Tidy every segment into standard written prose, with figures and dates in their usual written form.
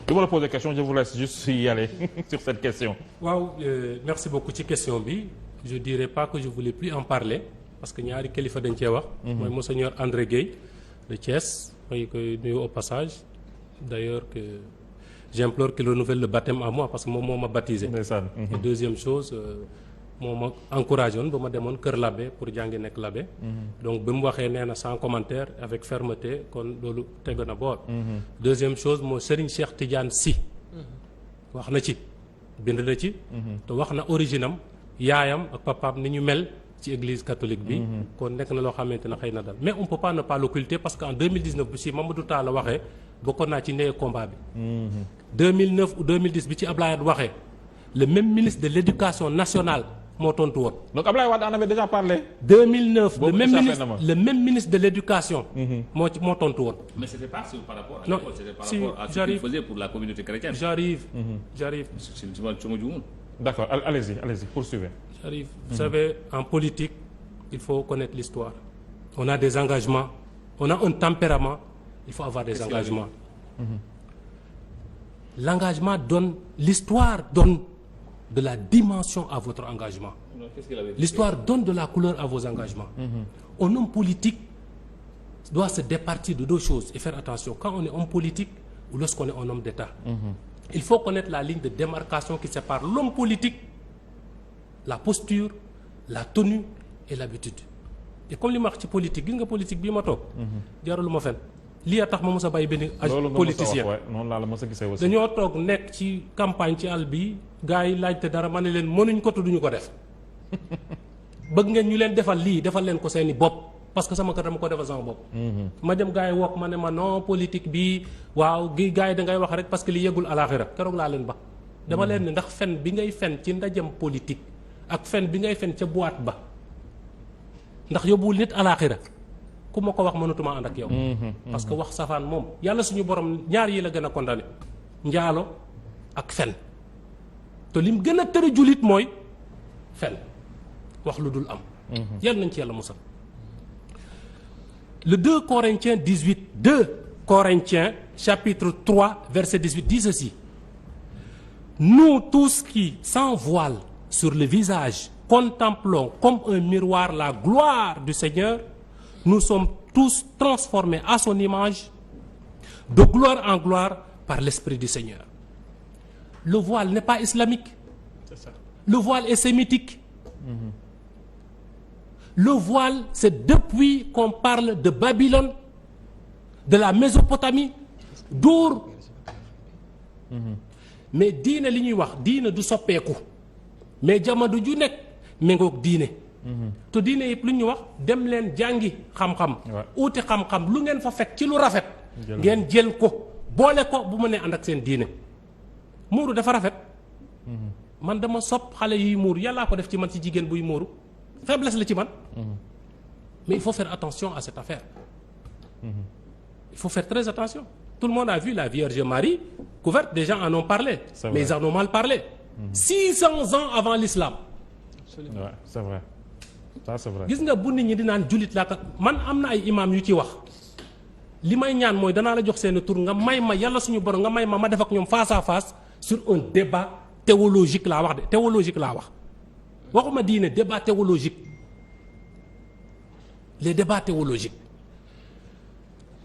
du ma la poser question je vous laisse juste y aller sur cette question. waaw merci beaucoup ci question bi je dirais pas que je voulais plus en parler parce que ñaari kilifa dañ cee wax. mooy monseigneur André Guèye de Thiès mooy koy nuyu au passage d'ailleurs que j'implore qu'il renouvelle le baptême à moi parce que moom moo ma baptisé. ndeysaan. Et deuxième chose moo ma encouragé woon ba ma demoon Kër Labé pour jàngi nekk Labé. donc bi mu waxee nee na sans commentaire avec fermeté kon loolu tegu na boor. deuxième chose moo Serigne Cheikh Tidiane Sy. wax na ci bind na ci. te wax na origine am yaayam ak papaam ni ñu mel ci église catholique bi. kon nekk na loo xamante ne xëy na dal mais on peut pas ne pas l'occulter parce que en 2019 bi si Mamadou Talla waxee bokkoon naa ci ndeye combat bi. 2009 ou 2010 bi ci Ablaye Wade waxee le même ministre de l'éducation nationale moo tontu woon. donc Ablaye Wade en avait déjà parlé. 2009 boobu le même ministre de l'éducation. moo tontu woon. mais c'était pas par rapport à non l'école, c'était par si rapport à ce qu'il faisait pour la communauté chrétienne. j'arrive. su ma juumul. d'accord allez-y poursuivez. J'arrive. Vous savez, en politique, il faut connaître l'histoire. On a des engagements, on a un tempérament, il faut avoir des engagements. L'engagement donne, l'histoire donne de la dimension à votre engagement. L'histoire donne de la couleur à vos engagements. Un homme politique doit se départir de deux choses et faire attention quand on est homme politique ou lorsqu'on est un homme d'État. Il faut connaître la ligne de démarcation qui sépare l'homme politique, la posture, la tenue et l'habitude. Et comme li ma wax ci politique gis nga politique bii ma toog. jarul ma fen lii a tax ma mos a bàyyi benn politicien noonu laa la mos a gisee aussi. dañoo toog nekk ci campagne ci àll bi gars yi laajte dara ma ne leen mënuñ ko te duñu ko def bëgg ngeen ñu leen defal lii defal leen ko seeni bopp parce que sama kër dama ko defal sama bopp. ma dem gars yi wokk ma ne ma non politique bi waaw gi gars yi da ngay wax rek parce que li yeggul àlaxira keroog laa leen ba. dama leen ne ndax fen bi ngay fen ci ndajam politique. ak fen bi ngay fen ca boîte ba ndax yóbbuwul nit alaaxira ku ma ko wax mënatuma ànd ak yow. parce que wax safaan moom yàlla suñu borom ñaar yi la gën a condamné njaalo ak fen te lim gën a tere jullit mooy fen wax lu dul am. yàlla nañ ci yàlla musal. le 2 Corinthiens 18 2 Corinthiens chapitre 3 verset 18 dit ceci: nous tous qui sans voile sur le visage contemplons comme un miroir la gloire du Seigneur, nous sommes tous transformés à son image de gloire en gloire par l'Esprit du Seigneur. Le voile n'est pas islamique. C'est ça. Le voile est sémitique. Le voile, c'est depuis qu'on parle de Babylone, de la Mésopotamie, d'Our. Mais diine li ñuy wax diine du soppeeku. mais jamono ju nekk méngoog diine. te diine yëpp lu ñu wax dem leen jàngi xam-xam. uuti xam-xam lu ngeen fa fekk ci lu rafet. ngeen jël ko boole ko bu ma nee ànd ak seen diine. muuru dafa rafet. man dama sopp xale yuy muuru yàllaa ko def ci man ci jigéen buy muuru faiblesse la ci man. mais il faut faire attention à cette affaire. il faut faire très attention. tout le monde a vu la Vierge Marie couverte, des gens en ont parlé. Mais ils en ont mal parlé. 600 ans avant l'islam. Ouais, c'est vrai. Ça c'est vrai. gis nga bu nit ñi di naan jullit laa kat man am na ay imam yu ci wax li may ñaan mooy danaa la jox seen tur nga may ma yàlla suñu borom nga may ma def ak ñoom face à face sur un débat théologique laa wax de théologique laa wax waxuma diine débat théologique les débats théologiques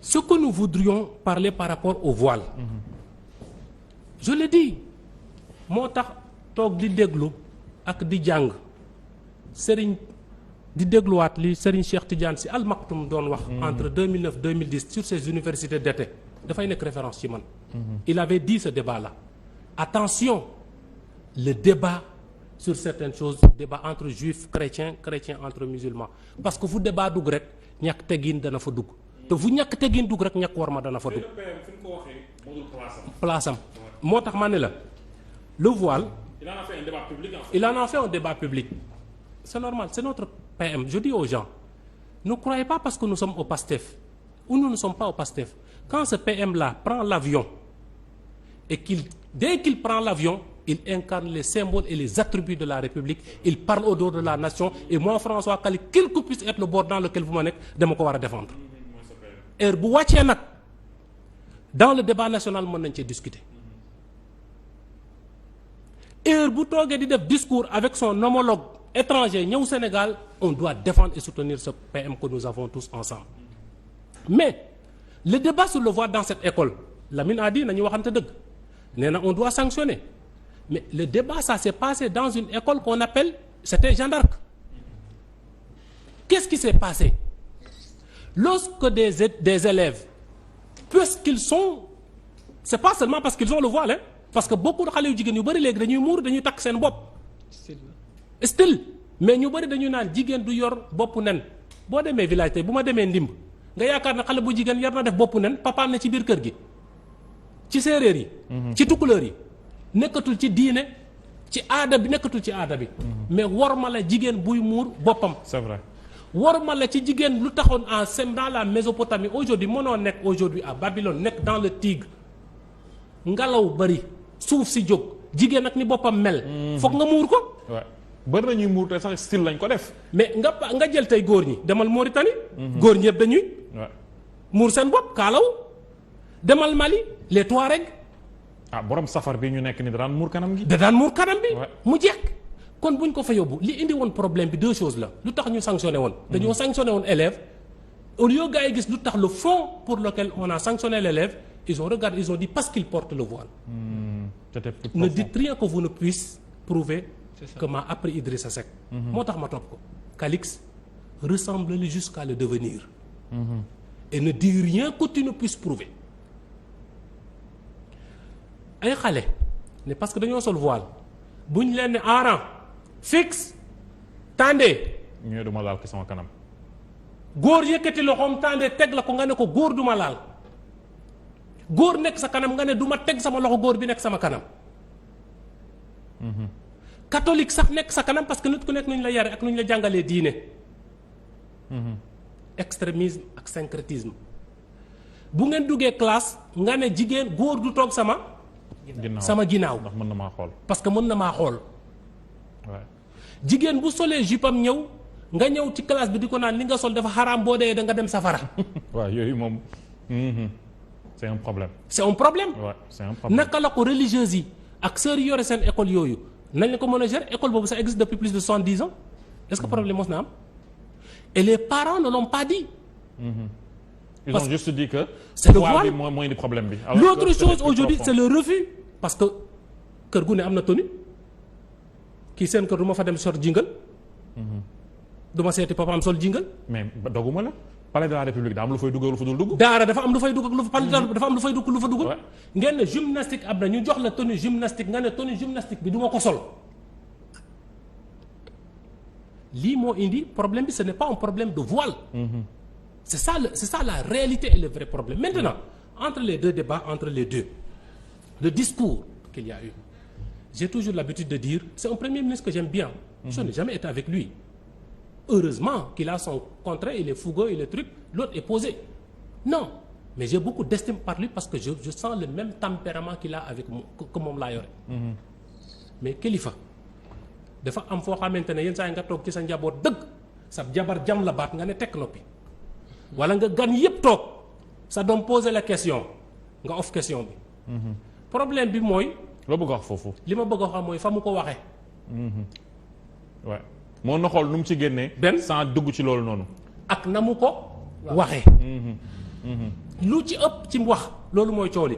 ce que nous voudrions parler par rapport au voile je le dis moo tax toog di déglu ak di jàng sëriñ di dégluwaat li Serigne Cheikh Tidiane Sy Al Maktoum doon wax entre 2009 2010 sur ces universités d'été dafay nekk référence ci man il avait dit ce débat là attention le débat sur certaines choses débat entre juifs chrétiens entre musulmans parce que fu débat dugg rek ñàkk teggin dana fa dugg te fu ñàkk teggin dugg rek ñàkk war ma dana fa dugg place am moo tax ma ne la le voile il en a fait un débat public il en a fait un débat public c'est normal c'est notre PM je dis aux gens ne croyez pas parce que nous sommes au PASTEF ou nous ne sommes pas au PASTEF quand ce PM là prend l'avion et dès qu'il prend l'avion il incarne les symboles et les attributs de la République il parle au nom de la nation et moi François Kali quel que puisse être le bord dans lequel vous ma nekk dama ko war a défendre heure bu wàccee nag dans le débat national mën nañ cee discuter heure bu toogee di def discours avec son homologue étranger ñëw Sénégal on doit défendre et soutenir ce PM que nous avons tous ensemble mais le débat sur le voile dans cette école Lamine a dit nañu waxante dëgg nee na on doit sanctionner mais le débat ça s'est passé dans une école qu'on appelle c'était Jeanne d'Arc. Qu'est-ce qui s'est passé lorsque des élèves puisqu'ils sont c'est pas seulement parce qu'ils ont le voile hein, parce que beaucoup de xale yu jigéen yu bari léegi dañuy muur dañuy takk seen bopp style mais ñu bari dañuy naan jigéen du yor boppu nen boo demee village tey bu ma demee ndimb nga yaakaar ne xale bu jigéen yar na def boppu nen papaam ne ci biir kër gi ci séeréer yi ci tukkuleur yi nekkatul ci diine ci aada bi nekkatul ci aada bi mais war ma la jigéen buy muur boppam c'est vrai war ma la ci jigéen lu taxoon en sem dans la Mésopotamie aujourd'hui mënoo nekk aujourd'hui à Babylone nekk dans le Tigre ngelaw bari suuf si jóg jigéen ak ni boppam mel foog nga muur ko waaw bari nañuy muur te sax style lañ ko def mais nga jël tey góor ñi demal Mauritanie góor ñi yëpp dañuy muur seen bopp kaalaw demal Mali les Touaregs borom safar bi ñu nekk ni daan muur kanam gi da daan muur kanam bi mu jekk kon buñ ko fa yóbbu li indi woon problème bi deux choses la lu tax ñu sanctionné woon dañoo sanctionné woon élève au lieu gars yi gis lu tax le fond pour lequel on a sanctionné l'élève ils ont regardé ils ont dit parce qu'il porte le voile ne dites rien que vous ne puissiez prouver que m'a appris Idrissa Seck moo tax ma topp ko Calix ressemble-le jusqu'à le devenir et ne dis rien que tu ne puisses prouver ay xale ne parce que dañoo sol voile bu ñu leen ne en rang fixe tendez ñooy duma laal ki sama kanam góor yëkkati loxoom tendez teg la ko nga ne ko góor duma laal góor nekk sa kanam nga ne du ma teg sama loxo góor bi nekk sama kanam catholique sax nekk sa kanam parce que nit ku nekk nu ñu la yare ak nu ñu la jàngalee diine extrémisme ak syncrétisme bu ngeen duggee classe nga ne jigéen góor du toog sama ginnaaw ndax mën na maa xool parce que mën na maa xool jigéen bu solee jupam ñëw nga ñëw ci classe bi di ko naan li nga sol dafa xaraam boo dee da nga dem safara waaw yooyu moom c'est un problème c'est un problème naka la ko religieuse yi ak sœurs yi yore seen école yooyu nañ la ko mën a gérer école boobu ça existe depuis plus de 70 ans est-ce que problème mos na am et les parents ne l'ont pas dit ils ont juste dit que c'est le voile mooy di problème bi l'autre chose aujourd'hui c'est le refus parce que kër gu ne am na tenue kii seen kër du ma fa dem sol jingal du ma seeti papaam sol jingal mais doguma la palais de la république daa am lu fay dugg lu fa dul dugg daara dafa am lu fay dugg ak lu fa dafa am lu fay dugg lu fa duggul ngeen ne gymnastique am na ñu jox la tenue gymnastique nga ne tenue gymnastique bi du ma ko sol lii moo indi problème bi ce n'est pas un problème de voile c'est ça la réalité et le vrai problème maintenant entre les deux débats entre les deux le discours qu'il y a eu j'ai toujours l'habitude de dire c'est un premier ministre que j'aime bien je n'ai jamais été avec lui heureusement qu'il a son contrat il est fougueux il est truc l'autre est posé non mais j'ai beaucoup d'estime par lui parce que je sens le même tempérament qu'il a avec moi que moom laa yore mais kilifa dafa am foo xamante ne yenn saa yi nga toog ci sa njaboot dëgg sa jabar jam la baat nga ne tekk noppi wala nga gan yépp toog sa doom poser la question nga off question bi problème bi mooy loo bëgg a wax foofu li ma bëgg a wax mooy fa mu ko waxee waaw moo na xool nu mu ci génnee benn sans dugg ci loolu noonu ak na mu ko waxee lu ci ëpp ci wax loolu mooy coow li